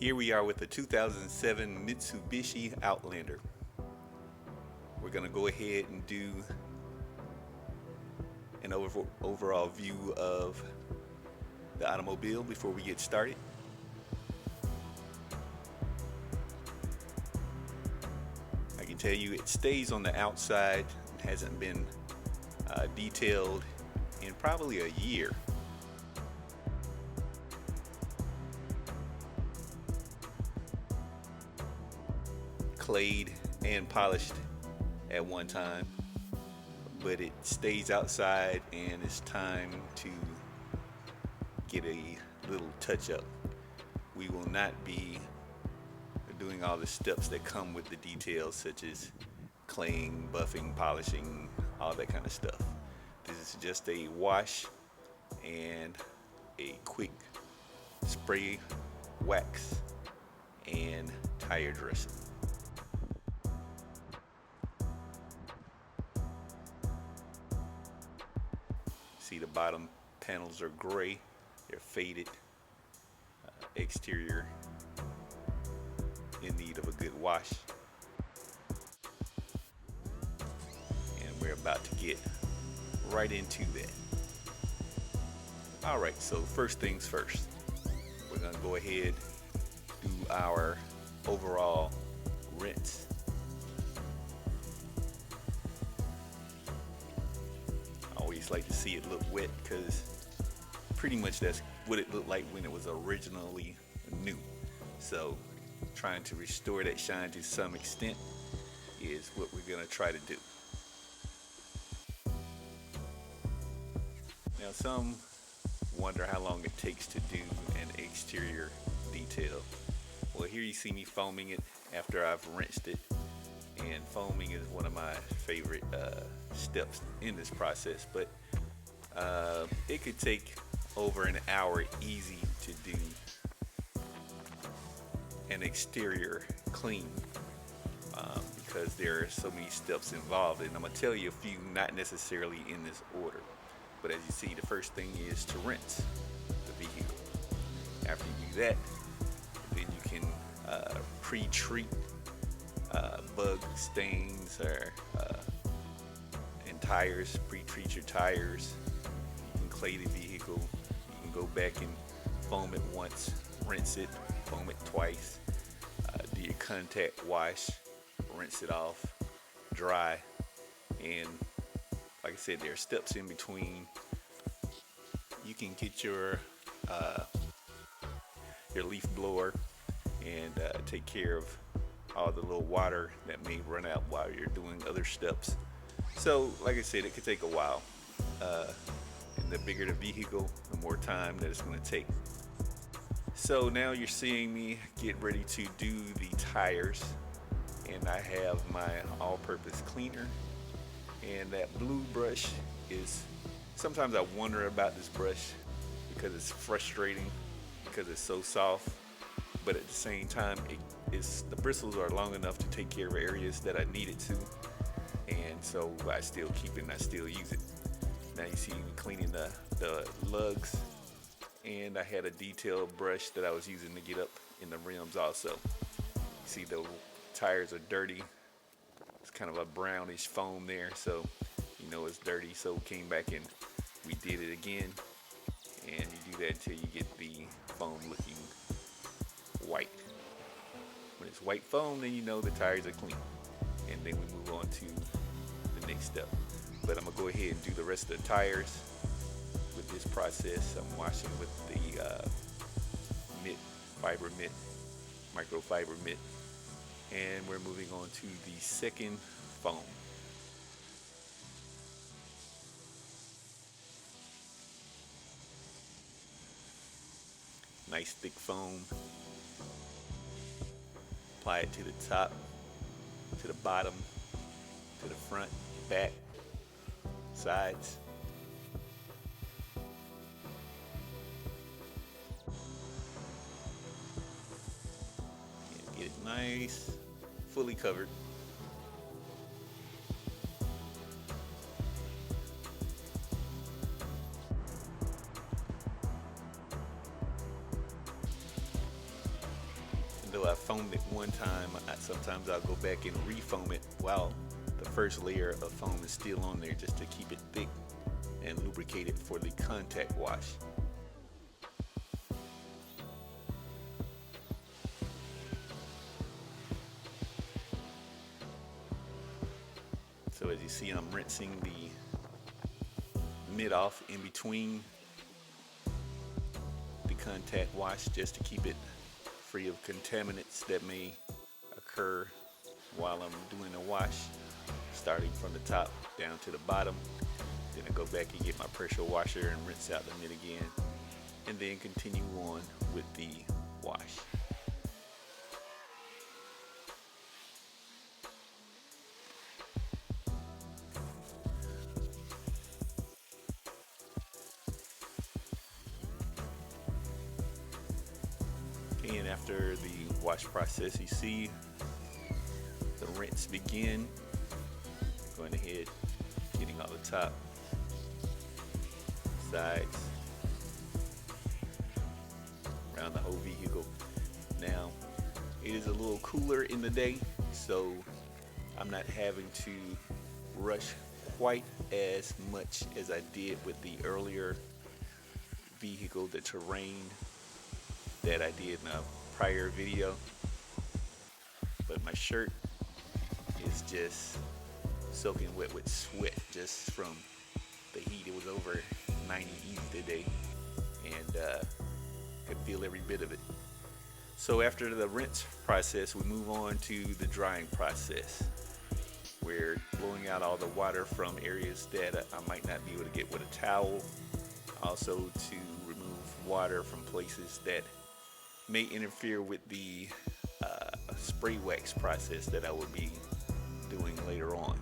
Here we are with the 2007 Mitsubishi Outlander. We're going to go ahead and do an overall view of the automobile before we get started. I can tell you it stays on the outside. It hasn't been detailed in probably a year. Clayed and polished at one time, but it stays outside and it's time to get a little touch up. We will not be doing all the steps that come with the details, such as claying, buffing, polishing, all that kind of stuff. This is just a wash and a quick spray, wax, and tire dressing. See, the bottom panels are gray, they're faded. Exterior in need of a good wash. And we're about to get right into that. Alright, so first things first. We're going to go ahead do our overall rinse. I always like to see it look wet because pretty much that's what it looked like when it was originally new. So trying to restore that shine to some extent is what we're going to try to do. Now some wonder how long it takes to do an exterior detail. Well, here you see me foaming it after I've rinsed it, and foaming is one of my favorite steps in this process, but it could take over an hour easy to do an exterior clean because there are so many steps involved, and I'm going to tell you a few, not necessarily in this order. But as you see, the first thing is to rinse the vehicle. After you do that, then you can pre-treat bug stains or and tires. Pre-treat your tires. You can clay the vehicle. You can go back and foam it once, rinse it, foam it twice. Do your contact wash, rinse it off, dry, and like I said, there are steps in between. You can get your leaf blower and take care of all the little water that may run out while you're doing other steps. So like I said, it could take a while, and the bigger the vehicle, the more time that it's going to take. So now you're seeing me get ready to do the tires, and I have my all-purpose cleaner, and that blue brush is, sometimes I wonder about this brush because it's frustrating because it's so soft, but at the same time the bristles are long enough to take care of areas that I need it to, and so I still keep it and I still use it. Now you see me cleaning the lugs, and I had a detailed brush that I was using to get up in the rims also. You see the tires are dirty. It's kind of a brownish foam there, so you know it's dirty. So came back and we did it again, and you do that until you get the foam looking white. When it's white foam, then you know the tires are clean, and then we move on to the next step. But I'm gonna go ahead and do the rest of the tires with this process. I'm washing with the mitt, fiber mitt, microfiber mitt, and we're moving on to the second foam. Nice thick foam. Apply it to the top, to the bottom, to the front, back, sides. Get it nice, fully covered. So I foamed it one time. Sometimes I'll go back and refoam it while the first layer of foam is still on there, just to keep it thick and lubricate it for the contact wash. So as you see, I'm rinsing the mid off in between the contact wash, just to keep it free of contaminants that may occur while I'm doing the wash, starting from the top down to the bottom. Then I go back and get my pressure washer and rinse out the mid again, and then continue on with the wash. And after the wash process, you see the rinse begin. Going ahead, getting all the top, sides, around the whole vehicle. Now, it is a little cooler in the day, so I'm not having to rush quite as much as I did with the earlier vehicle, the terrain that I did in a prior video. But my shirt is just soaking wet with sweat just from the heat. It was over 90 easy today, and could feel every bit of it. So after the rinse process, we move on to the drying process. We're blowing out all the water from areas that I might not be able to get with a towel. Also to remove water from places that may interfere with the spray wax process that I will be doing later on.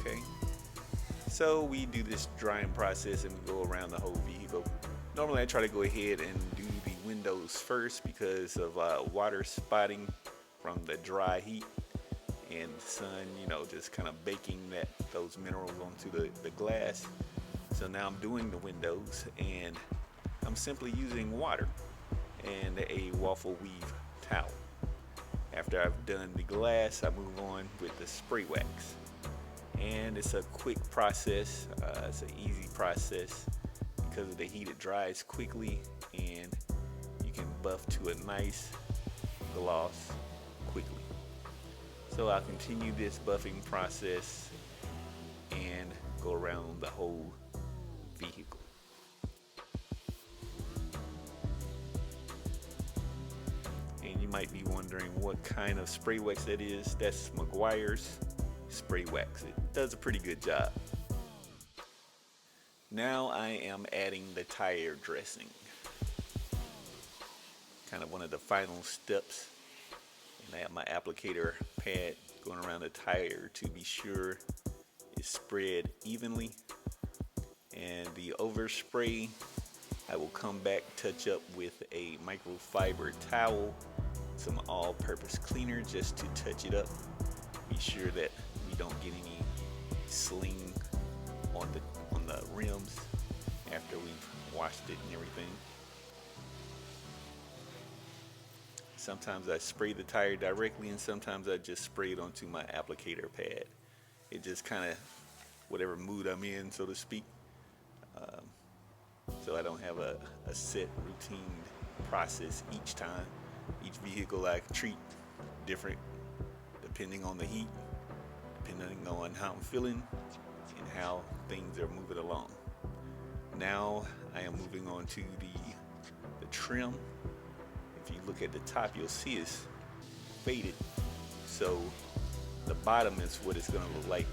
Okay, so we do this drying process and we go around the whole vehicle. Normally I try to go ahead and do the windows first because of water spotting from the dry heat and the sun, just kind of baking those minerals onto the glass. So now I'm doing the windows, and I'm simply using water and a waffle weave towel. After I've done the glass, I move on with the spray wax, and it's a quick process. It's an easy process because of the heat. It dries quickly, and you can buff to a nice gloss quickly. So I'll continue this buffing process and go around the whole vehicle. And you might be wondering what kind of spray wax that is. That's Meguiar's spray wax. It does a pretty good job. Now I am adding the tire dressing. Kind of one of the final steps. And I have my applicator pad going around the tire to be sure it's spread evenly. And the overspray, I will come back, touch up with a microfiber towel, some all-purpose cleaner just to touch it up. Be sure that we don't get any sling on the rims after we've washed it and everything. Sometimes I spray the tire directly, and sometimes I just spray it onto my applicator pad. It just kind of whatever mood I'm in, so to speak. So I don't have a set routine process each time. Each vehicle I treat different depending on the heat, depending on how I'm feeling and how things are moving along. Now I am moving on to the trim. If you look at the top, you'll see it's faded. So the bottom is what it's gonna look like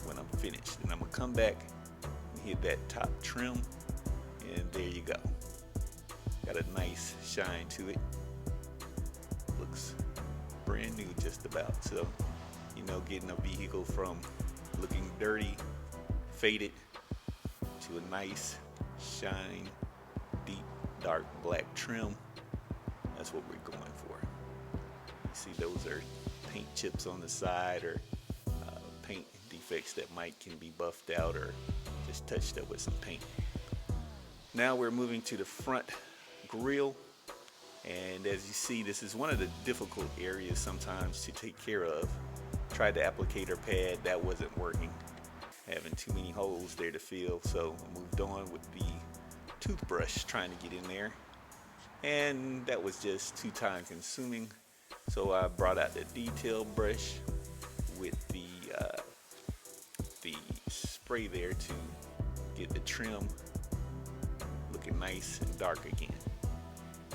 when I'm finished. And I'm gonna come back and hit that top trim, and there you go. Got a nice shine to it. Looks brand new just about. So, getting a vehicle from looking dirty, faded, to a nice shine, deep, dark black trim. That's what we're going for. You see those are paint chips on the side, or paint defects that can be buffed out or just touched up with some paint. Now we're moving to the front grille, and as you see, this is one of the difficult areas sometimes to take care of. Tried the applicator pad, that wasn't working, having too many holes there to fill, so I moved on with the toothbrush trying to get in there, and that was just too time consuming. So I brought out the detail brush with the spray there to get the trim looking nice and dark again.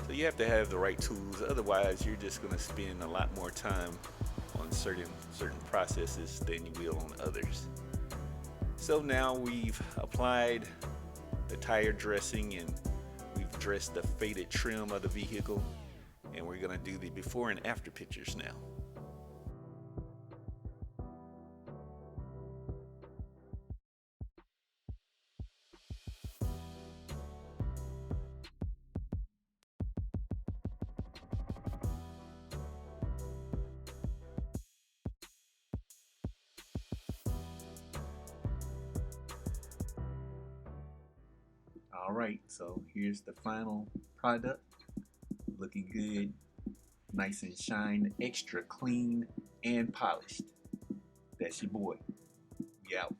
So you have to have the right tools, otherwise you're just going to spend a lot more time on certain processes than you will on others. So now we've applied the tire dressing and we've dressed the faded trim of the vehicle, and we're going to do the before and after pictures now. All right, so here's the final product. Looking good, nice and shine, extra clean and polished. That's your boy. We out.